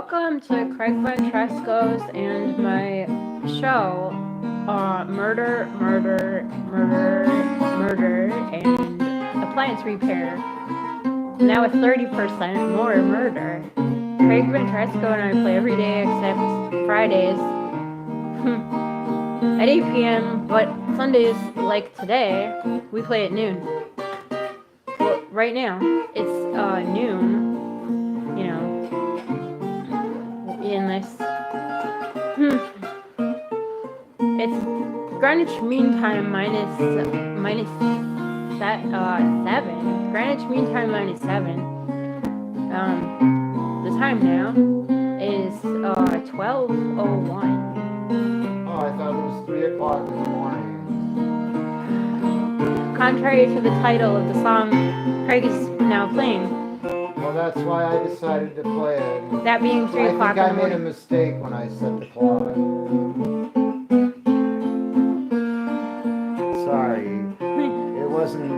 Welcome to Craig Ventresco's and my show, Murder, and Appliance Repair. Now with 30% more murder. Craig Ventresco and I play every day except Fridays at 8 p.m., but Sundays, like today, we play at noon. Well, right now, it's noon, in this. It's Greenwich Mean Time minus 7. Greenwich Mean Time minus 7. The time now is 12:01. Oh, I thought it was 3 o'clock in the morning. Contrary to the title of the song Craig is now playing. Well, that's why I decided to play it. That being 3 o'clock in the I think I made a morning. mistake when I set the clock. Sorry. It wasn't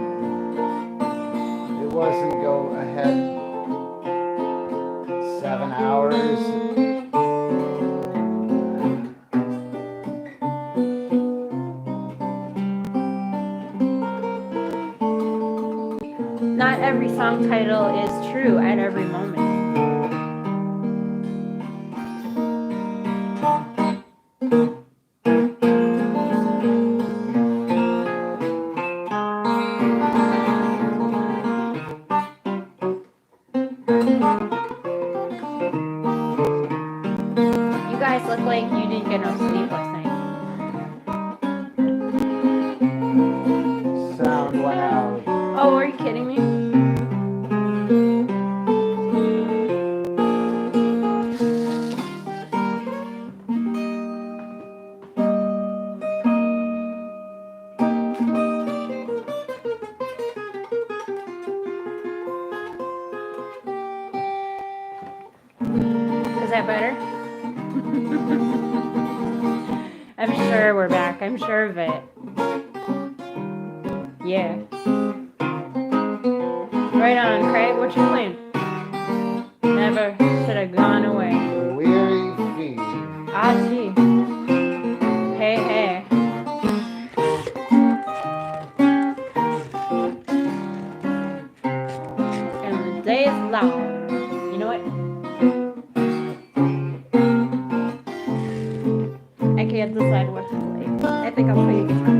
go ahead 7 hours. Not every song title is true at every moment. You guys look like you didn't get no sleep last night. Sound went out. Oh, are you kidding me? Is that better? I'm sure we're back. I'm sure of it. Yeah. Right on, Craig. What you playing? Never should have gone away. Weary feet. Ah, gee. Hey, hey. And the day is long. You know what? I can't decide what to play. I think I'll play guitar.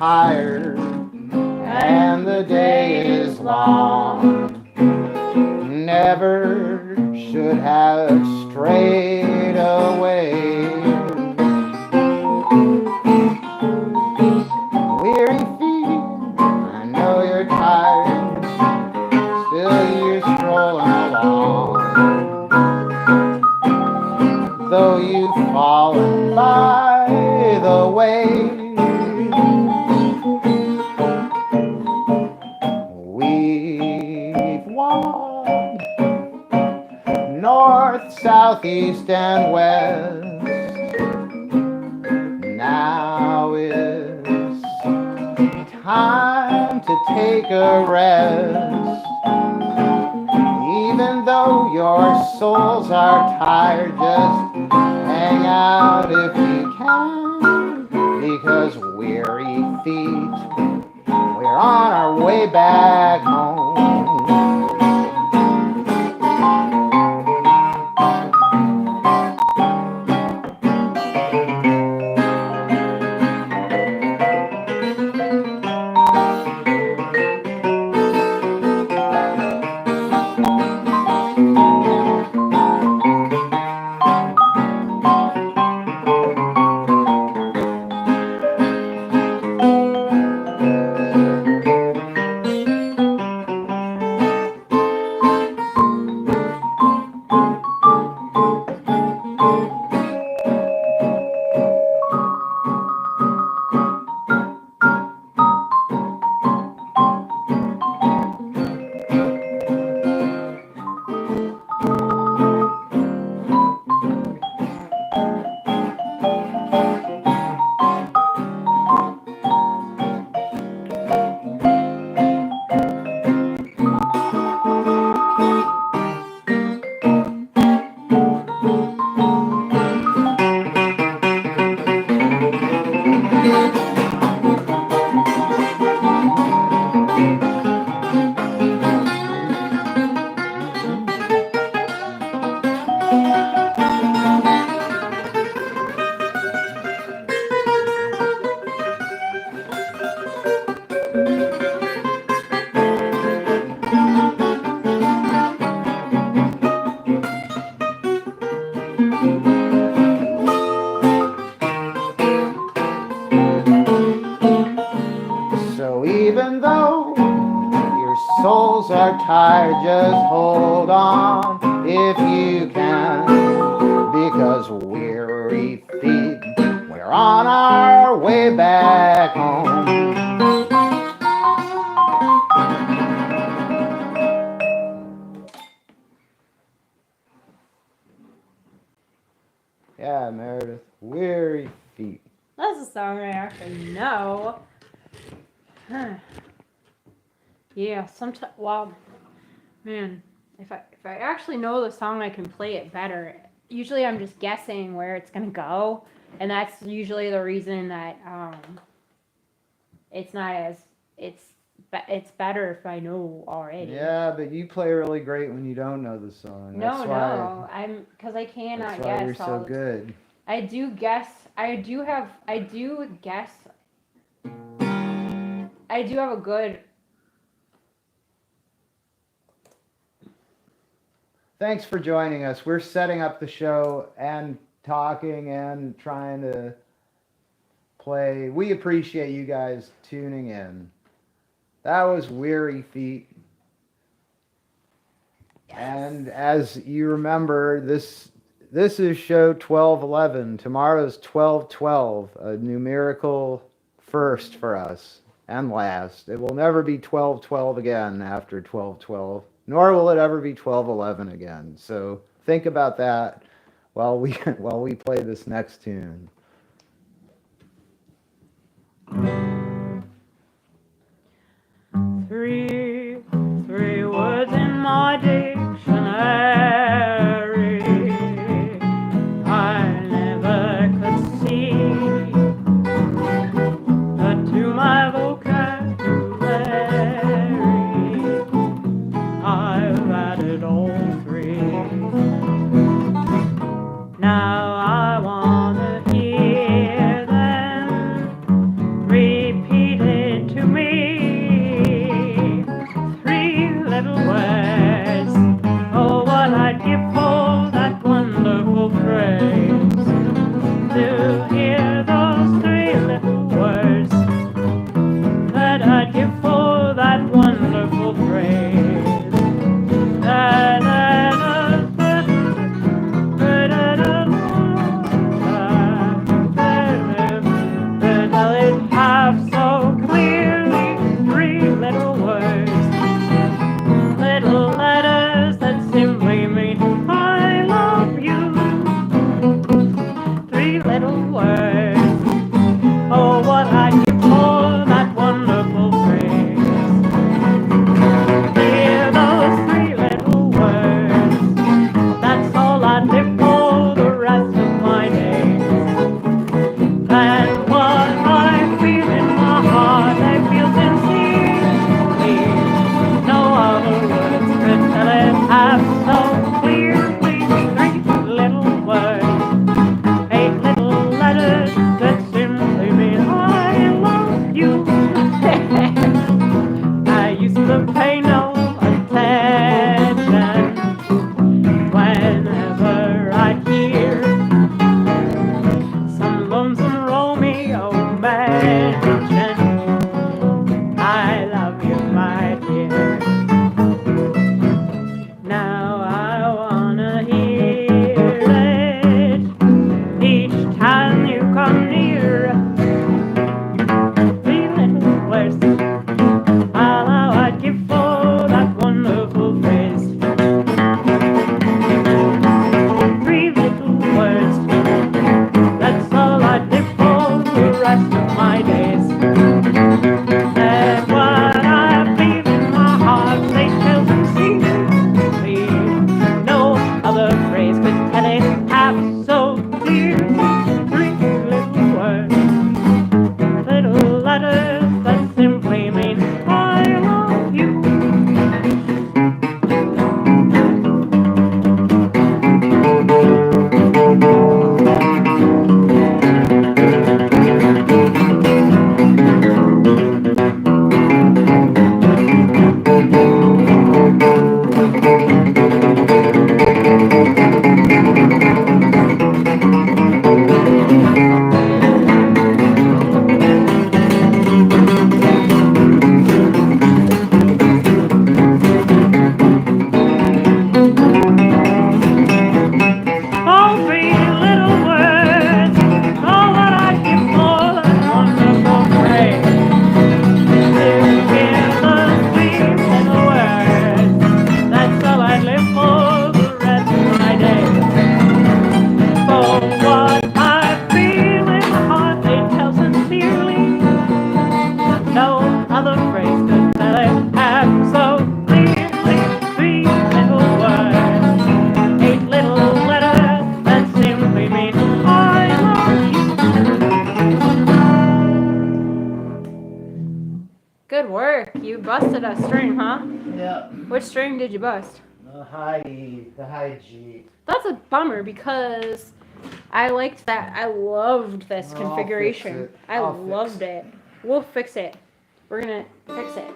tired and the day is long. Never should have strayed away. Weary feet, I know you're tired, still you're strolling along. Though you've fallen by the way, we've walked north, south, east, and west. Now it's time to take a rest. Even though your souls are tired, just hang out if you can, because weary feet, we're on our way back home. So even though your souls are tired, just hold on if you can, because weary feet, we're on our way back home. Yeah, Meredith, weary feet. That's a song I actually know. Yeah, sometimes. Well, man, if I actually know the song, I can play it better. Usually, I'm just guessing where it's gonna go, and that's usually the reason that it's not as it's better if I know already. Yeah, but you play really great when you don't know the song. No, I'm because I cannot that's why guess. You're so good. I do guess. I do have a good. Thanks for joining us. We're setting up the show and talking and trying to play. We appreciate you guys tuning in. That was Weary Feet. Yes. And as you remember, this is show 1211. Tomorrow's 1212, a numerical first for us and last. It will never be 1212 again after 1212, nor will it ever be 1211 again. So think about that while we play this next tune. Three words in my dictionary I never could see, but to my vocabulary I've added all three. Now I wanna hear them repeated I'd give for that wonderful phrase to hear those three little words. That I'd give for that wonderful phrase. It have so clearly three little words, little letters that simply mean I love you. Three little words. Oh, what I'd give for that wonderful phrase. Hear those three little words. That's all I'd live for the rest of my days. And what I feel in my heart, I feel sincerely. No other words could tell it half so clearly. Three little words, eight little letters that simply mean I love you. I used to pay no attention whenever I'd hear some lonesome Romeo mention I love you, my dear. Now I wanna hear it each time you come near. Three little words, all I'd give for that wonderful phrase. Three little words, that's all I'd live for the rest of my days. That's what I feel in my heart, they tell them secretly. No other phrase could tell it half so clearly. Three little words, little letters that simply mean I love you. All three little words, all what I'd give for that wonderful phrase. To hear those three little words, that's all I'd live for the rest of my days. For what I feel in my heart, they tell sincerely. No other phrase could tell it half so clearly. Three little words, eight little letters that simply mean I love you. Good work. You busted a string, huh? Yeah. Which string did you bust? The high E, the high G. That's a bummer because I liked that. I loved this Well, I'll configuration. fix it. I I'll fix loved it. We'll fix it. We're gonna fix it.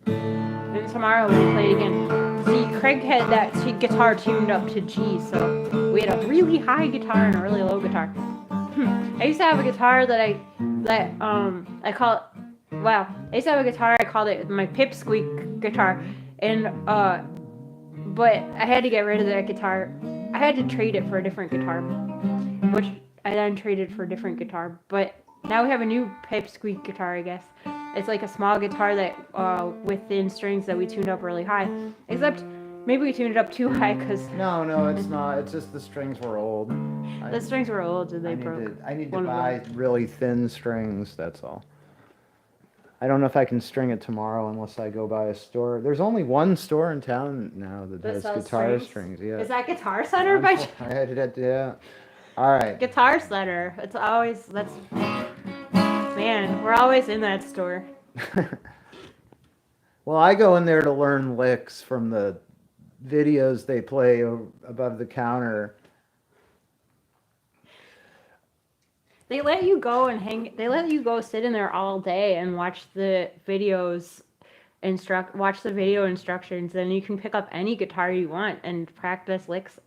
And tomorrow we'll play it again. See, Craig had that guitar tuned up to G, so we had a really high guitar and a really low guitar. I used to have a guitar that I call it. Wow, I used to have a guitar. I called it my pipsqueak guitar, and but I had to get rid of that guitar. I had to trade it for a different guitar, which I then traded for a different guitar. But now we have a new pipsqueak guitar, I guess. It's like a small guitar that with thin strings that we tuned up really high. Except maybe we tuned it up too high because No, it's not. It's just the strings were old. the strings were old and they broke. I need to one of buy really thin strings, that's all. I don't know if I can string it tomorrow unless I go by a store. There's only one store in town now that has sells guitar strings. Yeah. Is that Guitar Center by Yeah. All right. Guitar Center? It's always man, we're always in that store. Well, I go in there to learn licks from the videos they play above the counter. They let you go and hang. They let you go sit in there all day and watch the videos watch the video instructions, and you can pick up any guitar you want and practice licks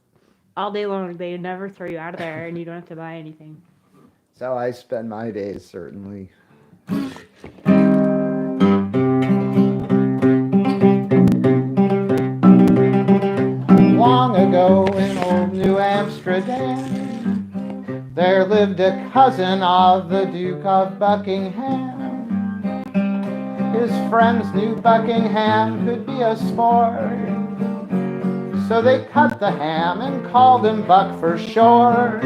all day long. They never throw you out of there, and you don't have to buy anything. That's how I spend my days, certainly. Long ago in old New Amsterdam, there lived a cousin of the Duke of Buckingham. His friends knew Buckingham could be a sport, so they cut the ham and called him Buck for short.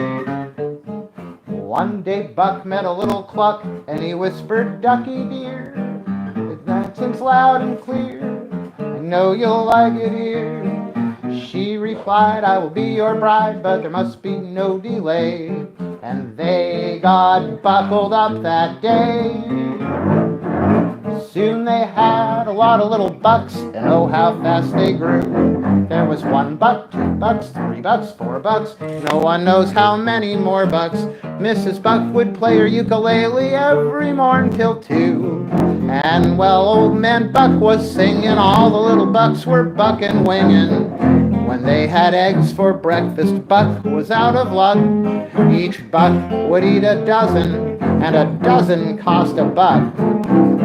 One day Buck met a little cluck, and he whispered, "Ducky dear, with accents loud and clear, I know you'll like it here." She replied, "I will be your bride, but there must be no delay." And they got buckled up that day. Soon they had a lot of little bucks, and oh how fast they grew. There was $1, $2, $3, $4. No one knows how many more bucks. Mrs. Buck would play her ukulele every morn till 2. And well, old man Buck was singing, all the little bucks were bucking, winging. When they had eggs for breakfast, Buck was out of luck. Each buck would eat a dozen, and a dozen cost $1.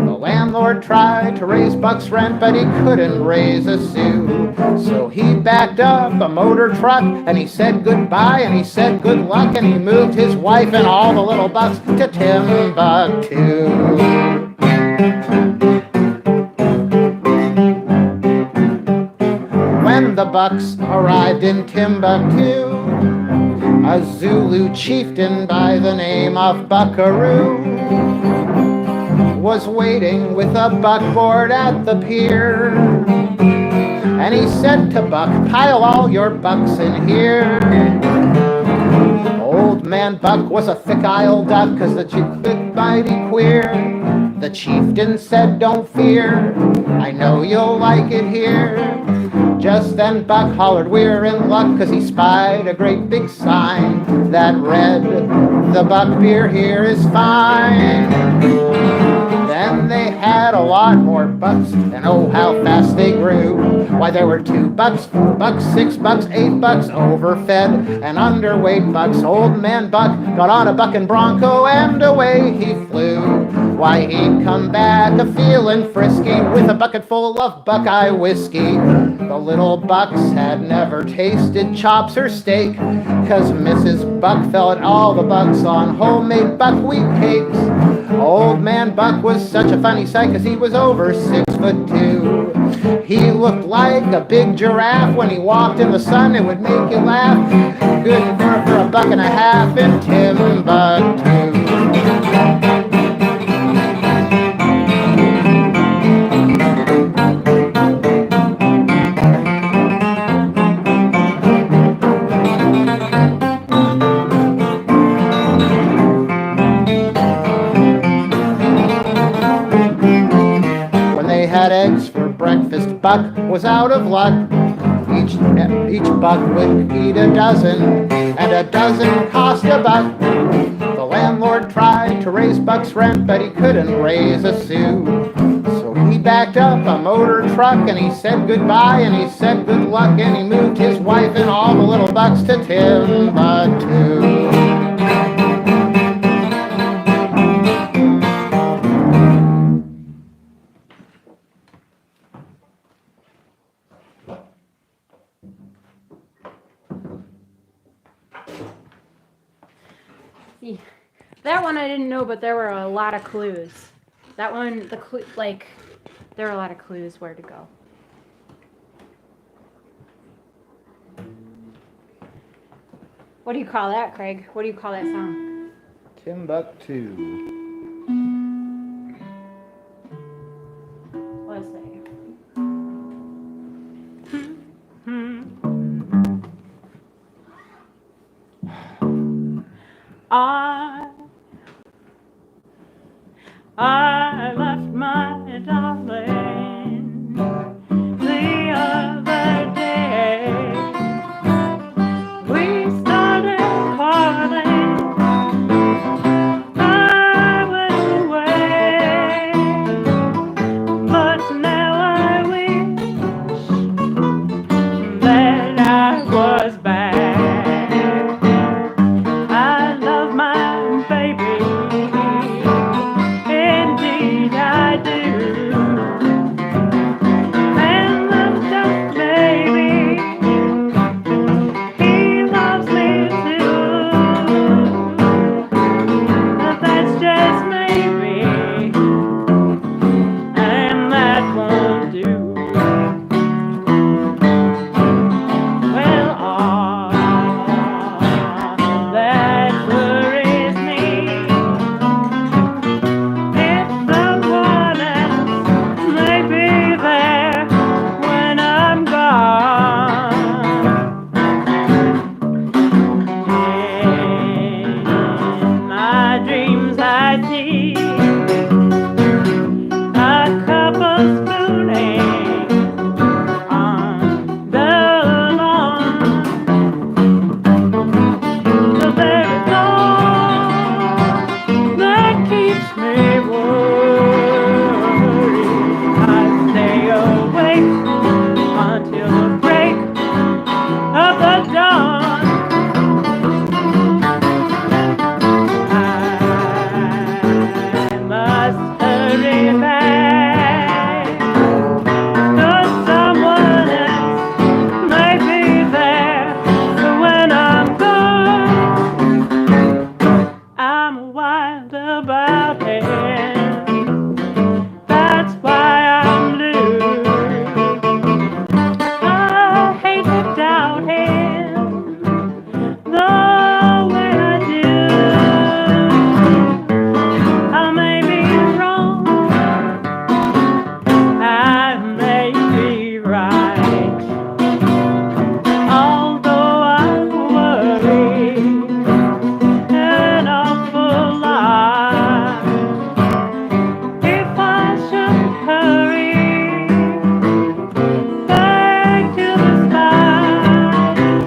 The landlord tried to raise Buck's rent, but he couldn't raise a sou. So he backed up a motor truck, and he said goodbye, and he said good luck, and he moved his wife and all the little bucks to Timbuktu. When the bucks arrived in Timbuktu, a Zulu chieftain by the name of Buckaroo was waiting with a buckboard at the pier. And he said to Buck, "Pile all your bucks in here." Old man Buck was a thick-eyed duck, 'cause the chief looked mighty queer. The chieftain said, "Don't fear, I know you'll like it here." Just then Buck hollered, "We're in luck," 'cause he spied a great big sign that read, "The Buck beer here is fine." Then they had a lot more bucks, and oh how fast they grew. Why, there were $2, $4, $6, $8 overfed and underweight bucks. Old man Buck got on a bucking bronco, and away he flew. Why, he'd come back a-feelin' frisky with a bucket full of Buckeye whiskey. The little bucks had never tasted chops or steak, 'cause Mrs. Buck fed all the bucks on homemade buckwheat cakes. Old man Buck was such a funny sight, 'cause he was over 6'2". He looked like a big giraffe. When he walked in the sun, it would make you laugh. Good for $1.50 in Timbuktu. Had eggs for breakfast, Buck was out of luck. Each buck would eat a dozen, and a dozen cost $1. The landlord tried to raise Buck's rent, but he couldn't raise a sou. So he backed up a motor truck, and he said goodbye, and he said good luck, and he moved his wife and all the little bucks to Timbuktu. That one I didn't know, but there were a lot of clues. That one, there were a lot of clues where to go. What do you call that, Craig? What do you call that song? Timbuktu. Let's see. I left my darling the other day. We started calling. I went away, but now I was bad. I love my baby, indeed I do. And I'm just maybe, he loves me too. But that's just maybe, and that won't do. Well, all that worries me is someone else may be there when I'm gone. In my dreams I see a couple spooning on the lawn. The very thought that keeps me worried. I stay awake until the break of the dawn. I must hurry back, 'cause someone else may be there when I'm gone. I'm wild about him, that's why I'm blue. I hate to doubt him the way I do. I may be wrong, I may be right, although I worry an awful lot. If I should hurry back to the sky,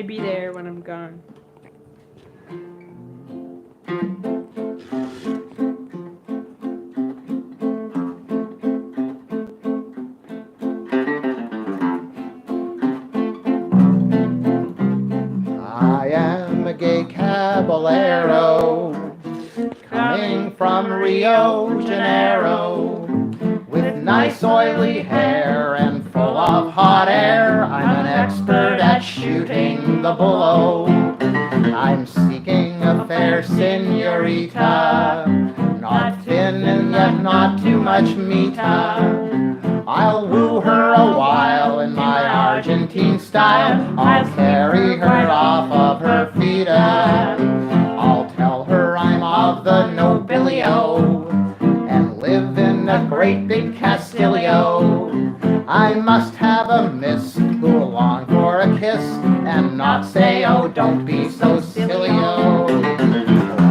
may be there when I'm gone. I am a gay caballero coming from Rio Janeiro with nice oily hair and full of hot air. I'm an expert at shooting the bull. I'm seeking a fair senorita, not thin and yet not too much meata. I'll woo her a while in my Argentine style. I'll carry her off of her feet. I'll tell her I'm of the nobilio and live in a great big Castillo. I must have a miss who'll long for a kiss and not say, oh, don't be so silly-o.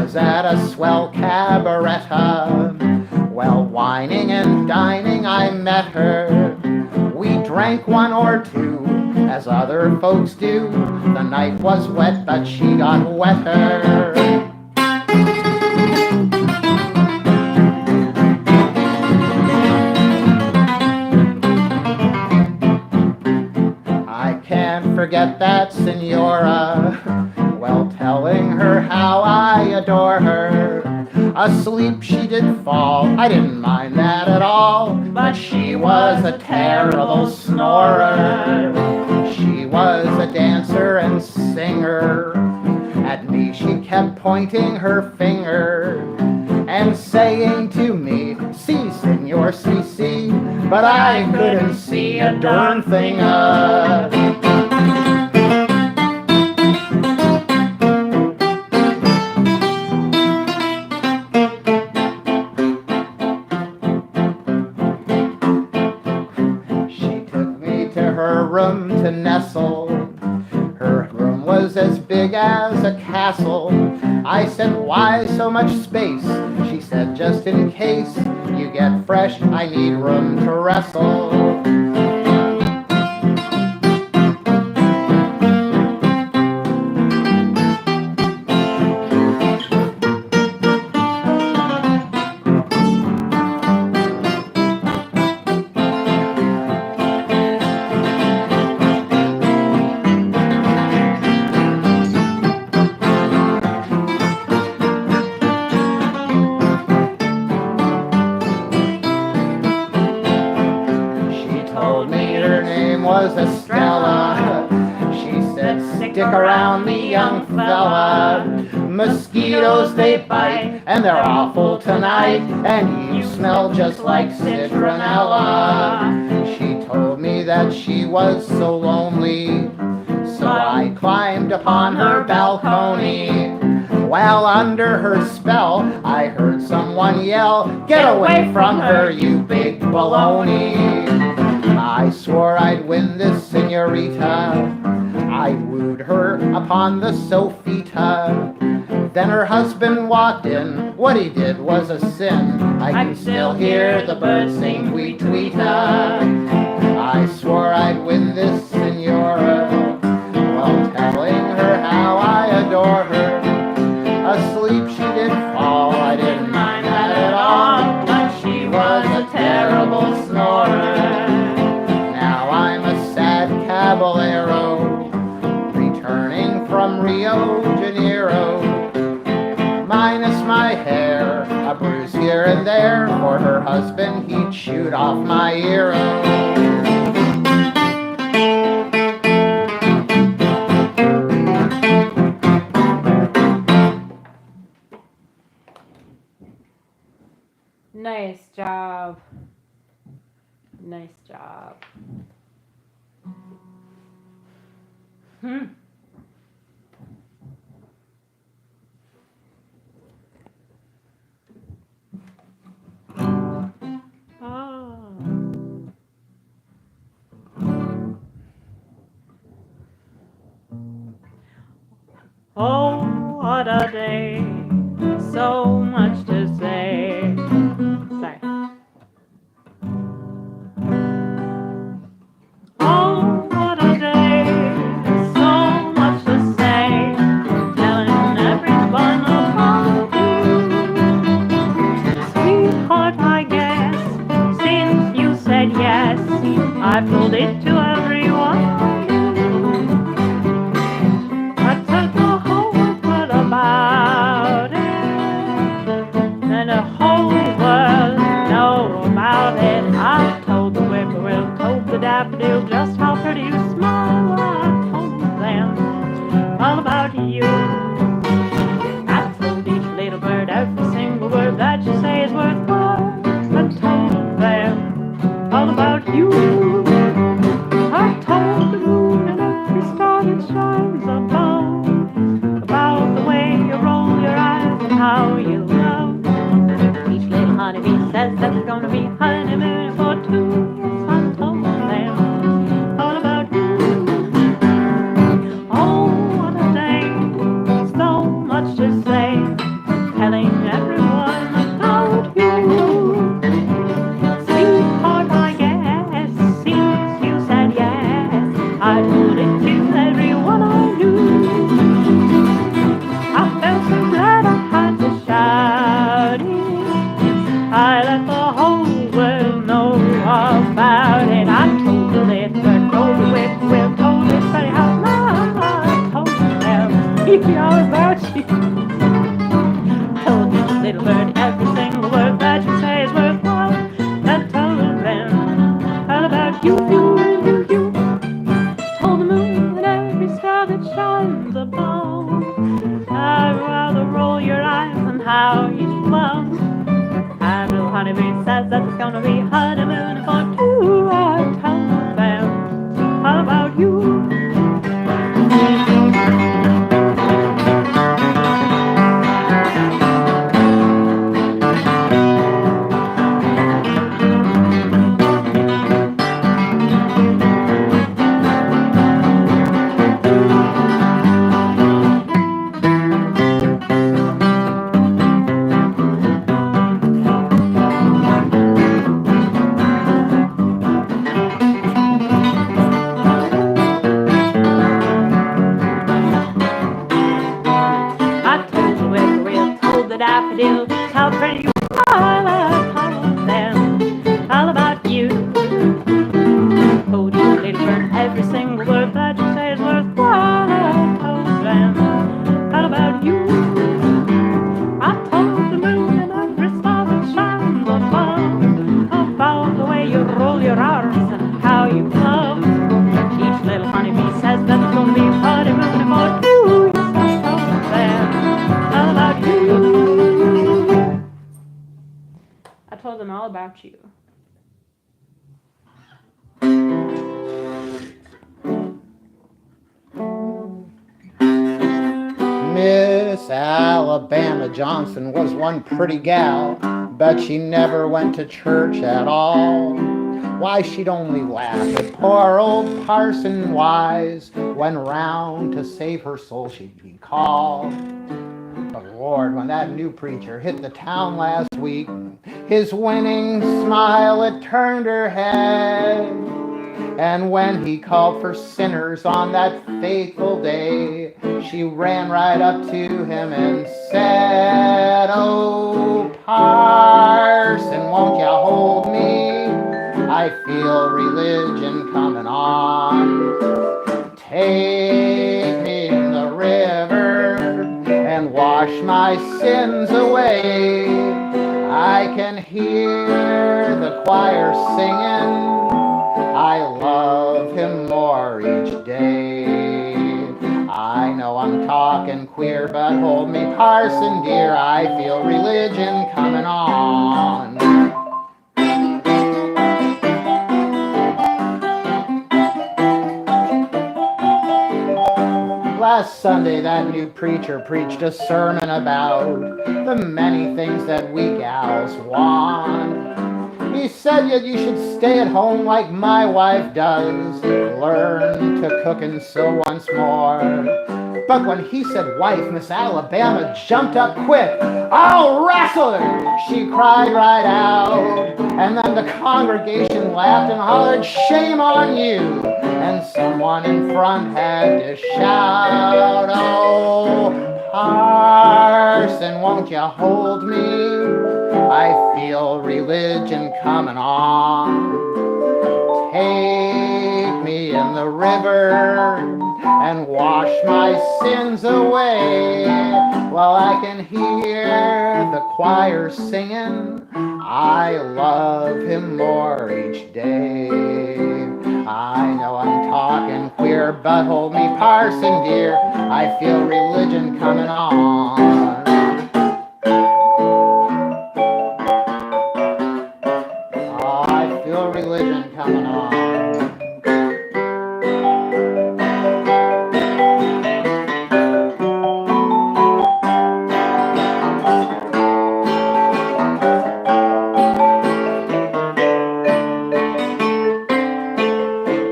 Was at a swell cabaretta, well, whining and dining, I met her. We drank one or two, as other folks do. The night was wet, but she got wetter. I can't forget that senora, well, telling her how I adore her. Asleep she did fall, I didn't mind that at all, but she was a terrible snorer. She was a dancer and singer. At me she kept pointing her finger and saying to me, "Si, senor, si, si," but I couldn't see a darn thing of. Her room to nestle. Her room was as big as a castle. I said, why so much space? She said, just in case you get fresh, I need room to wrestle. Was Estella. She said, stick around me, young fella. Mosquitoes, they bite, and they're awful tonight, and you smell just like citronella. She told me that she was so lonely, so I climbed upon her balcony. While under her spell, I heard someone yell, "Get away from her, you big baloney!" I swore I'd win this senorita. I wooed her upon the sofita. Then her husband walked in. What he did was a sin. I can still hear the birds sing tweet tweeta. I swore I'd win this senora, while telling her how I adore her. Asleep she did fall, I didn't mind that at all, but she was a terrible snorer. I'm a sad caballero, returning from Rio Janeiro. Minus my hair, a bruise here and there, for her husband he'd shoot off my ear. Nice job. Nice job. Oh, what a day. So much to say. Sorry. Oh, what a day. So much to I've told it to everyone. I told the whole world about it, and the whole world know about it. I've told the whippoorwill, told the daffodil just how pretty you smile. I've told them all about you. I've told each little bird every single word that you say is worthwhile. I've told them all about you. I've told the moon and every star that shines above about the way you roll your eyes and how you love. Each little honeybee says that there's gonna be honeymoon for two. Yes, I've told them all about you. Oh, what a day, so much to say, telling everyone about you. Sweetheart, I guess, since you said yes, I told it to everyone I knew. I felt so glad I had to shout it. I let the whole world know about it. I told the little bird, told the whippoorwill, told everybody how I told them all about you. Told each little bird every single word that you say is worthwhile. I told them all about you. Told the moon and every star that shines above how to roll your eyes and how you love. And little honeybee says that there's gonna be honeymoon for two. I told them all about you. I told the whippoorwill, told the daffodil, how pretty you are. I told them all about you. Told each little bird every single word that you say is worthwhile. I told them all about you. I told the moon and every star that shines above about the way you roll your arms and how you love. Each little honeybee says that there's gonna be a honeymoon for two. I told them all about you. Miss Alabama Johnson was one pretty gal, but she never went to church at all. Why, she'd only laugh at poor old Parson Wise. When round to save her soul she'd be called. But Lord, when that new preacher hit the town last week, his winning smile, it turned her head. And when he called for sinners on that fateful day, she ran right up to him and said, "Oh, Parson, won't you hold me? I feel religion coming on. Take me in the river and wash my sins away. I can hear the choir singing, I love him more each day. I know I'm talking queer, but hold me, Parson dear, I feel religion coming on." Last Sunday, that new preacher preached a sermon about the many things that we gals want. He said that you should stay at home like my wife does, learn to cook and sew once more. But when he said wife, Miss Alabama jumped up quick. "I'll wrestle her!" she cried right out. And then the congregation laughed and hollered, "Shame on you!" And someone in front had to shout, "Oh, Parson, won't you hold me? I feel religion coming on. Take the river and wash my sins away. Well, I can hear the choir singing, I love him more each day. I know I'm talking queer, but hold me, parson dear, I feel religion coming on. I feel religion coming on.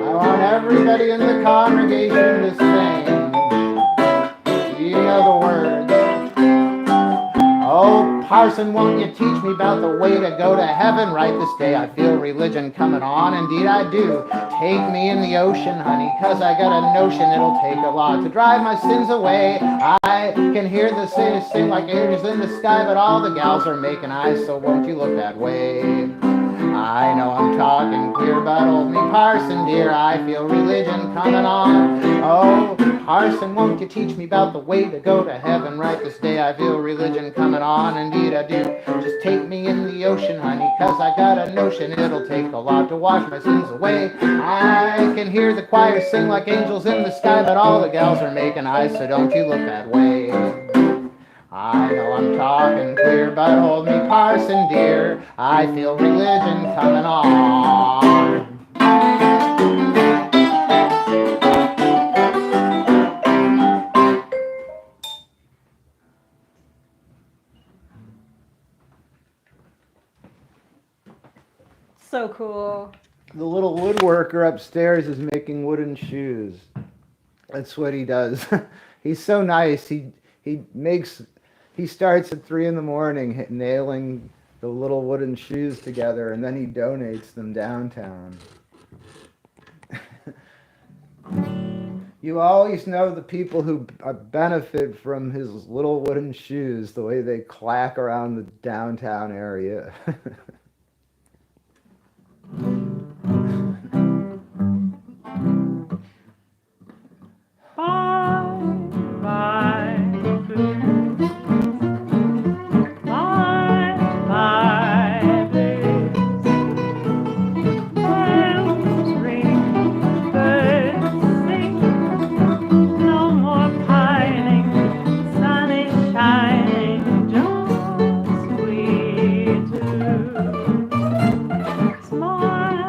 I want everybody in the congregation to sing. You know the words. Oh, parson, won't you teach me about the way to go to heaven right this day? I feel religion coming on, indeed I do. Take me in the ocean, honey, 'cause I got a notion it'll take a lot to drive my sins away. I can hear the sailors sing like angels in the sky, but all the gals are making eyes, so won't you look that way? I know I'm talking queer, but hold me, parson dear, I feel religion coming on. Oh, parson, won't you teach me about the way to go to heaven right this day? I feel religion coming on, indeed I do. Just take me in the ocean, honey, 'cause I got a notion it'll take a lot to wash my sins away. I can hear the choir sing like angels in the sky, but all the gals are making eyes, so don't you look that way. I know I'm talking queer, but hold me, parson dear, I feel religion coming on. So cool. The little woodworker upstairs is making wooden shoes. That's what he does. He's so nice. He starts at 3 a.m. nailing the little wooden shoes together, and then he donates them downtown. You always know the people who benefit from his little wooden shoes, the way they clack around the downtown area. Smile.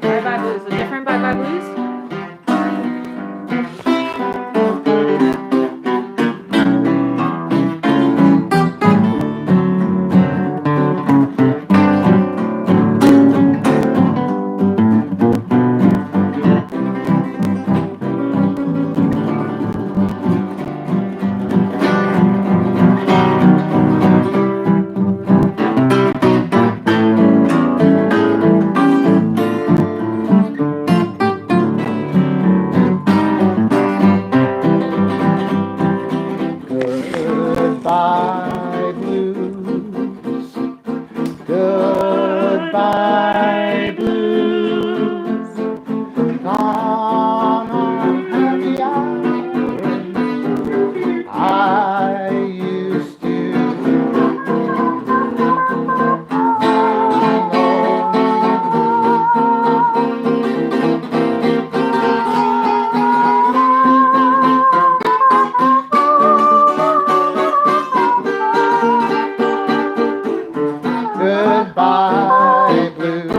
Bye Bye Blues. A different Bye Bye Blues? Goodbye, blues. Goodbye, blues. Gone on happy hours. I used to. Goodbye, blues.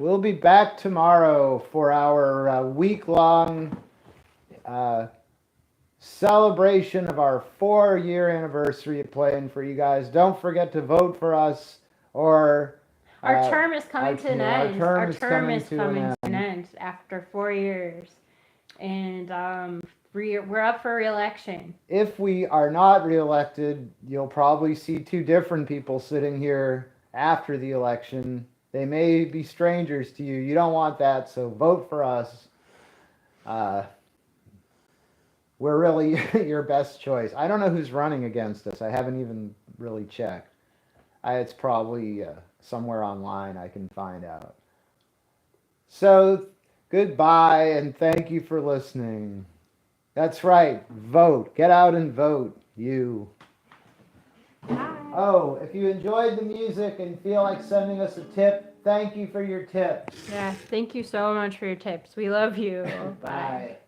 We'll be back tomorrow for our week-long celebration of our 4-year anniversary of playing for you guys. Don't forget to vote for us, or Our term is coming to an end. Our term is coming to an end after 4 years. And we're up for re-election. If we are not reelected, you'll probably see 2 different people sitting here after the election. They may be strangers to you. You don't want that, so vote for us. We're really your best choice. I don't know who's running against us. I haven't even really checked. It's probably somewhere online I can find out. So, goodbye, and thank you for listening. That's right. Vote. Get out and vote. You. Bye. Oh, if you enjoyed the music and feel like sending us a tip, thank you for your tips. Yeah, thank you so much for your tips. We love you. Bye. Bye.